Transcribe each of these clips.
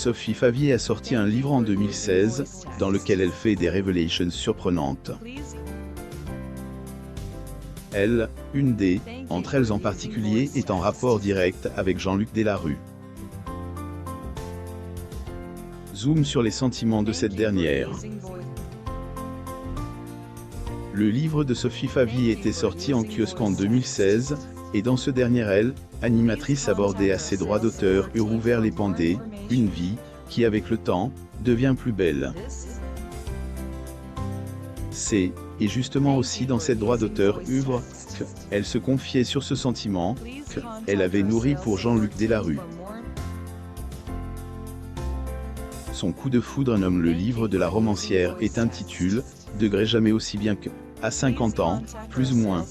Sophie Favier a sorti un livre en 2016, dans lequel elle fait des révélations surprenantes. Elle, une des, entre elles en particulier, est en rapport direct avec Jean-Luc Delarue. Zoom sur les sentiments de cette dernière. Le livre de Sophie Favier était sorti en kiosque en 2016, et dans ce dernier elle, animatrice abordait à ses droits d'auteur et rouvert les pendées, une vie, qui avec le temps, devient plus belle. C'est, et justement aussi dans cette droit d'auteur œuvre, qu'elle se confiait sur ce sentiment, qu'elle avait nourri pour Jean-Luc Delarue. Son coup de foudre nomme le livre de la romancière et intitule « Degré jamais aussi bien que, à 50 ans, plus ou moins ».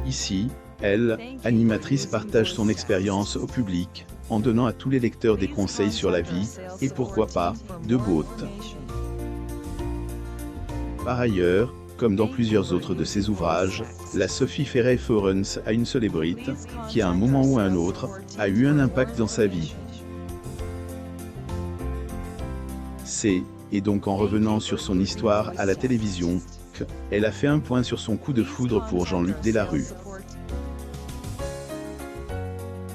Ici, elle, animatrice, partage son expérience au public, en donnant à tous les lecteurs des conseils sur la vie, et pourquoi pas, de beauté. Par ailleurs, comme dans plusieurs autres de ses ouvrages, la Sophie fait référence à une célébrité, qui à un moment ou à un autre, a eu un impact dans sa vie. C'est, et donc en revenant sur son histoire à la télévision, qu'elle a fait un point sur son coup de foudre pour Jean-Luc Delarue.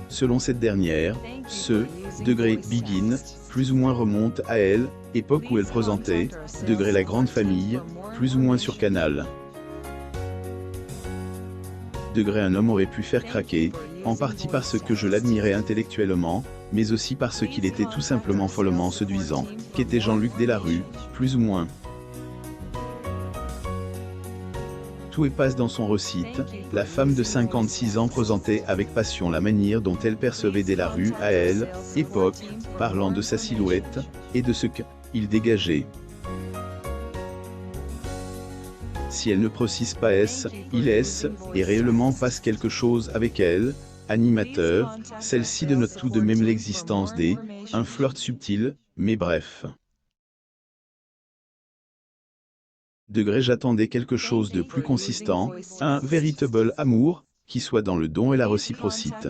Selon cette dernière, ce degré begin, plus ou moins remonte à elle, époque où elle présentait degré la grande famille, plus ou moins sur Canal. Degré un homme aurait pu faire craquer, en partie parce que je l'admirais intellectuellement, mais aussi parce qu'il était tout simplement follement séduisant, qu'était Jean-Luc Delarue, plus ou moins. Tout et passe dans son recite, la femme de 56 ans présentait avec passion la manière dont elle percevait Delarue à elle, époque, parlant de sa silhouette, et de ce qu'il dégageait. Si elle ne précise pas est-ce, il est, et réellement passe quelque chose avec elle, animateur, celle-ci dénote tout de même l'existence des, un flirt subtil, mais bref. Degré j'attendais quelque chose de plus consistant, un véritable amour, qui soit dans le don et la réciprocité.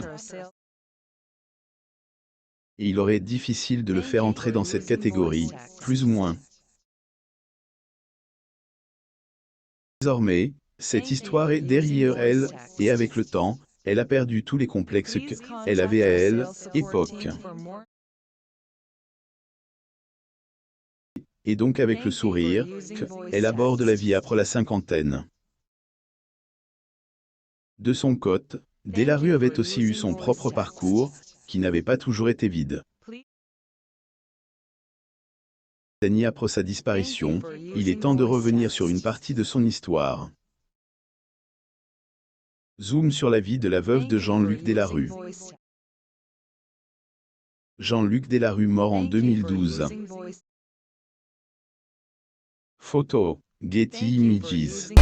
Et il aurait été difficile de le faire entrer dans cette catégorie, plus ou moins. Désormais, cette histoire est derrière elle, et avec le temps, elle a perdu tous les complexes qu'elle avait à elle, époque. Et donc avec le sourire, qu'elle aborde la vie après la cinquantaine. De son côté, Delarue avait aussi eu son propre parcours, qui n'avait pas toujours été vide. Années après sa disparition, il est temps de revenir sur une partie de son histoire. Zoom sur la vie de la veuve de Jean-Luc Delarue. Jean-Luc Delarue mort en 2012. Photo, Getty Images.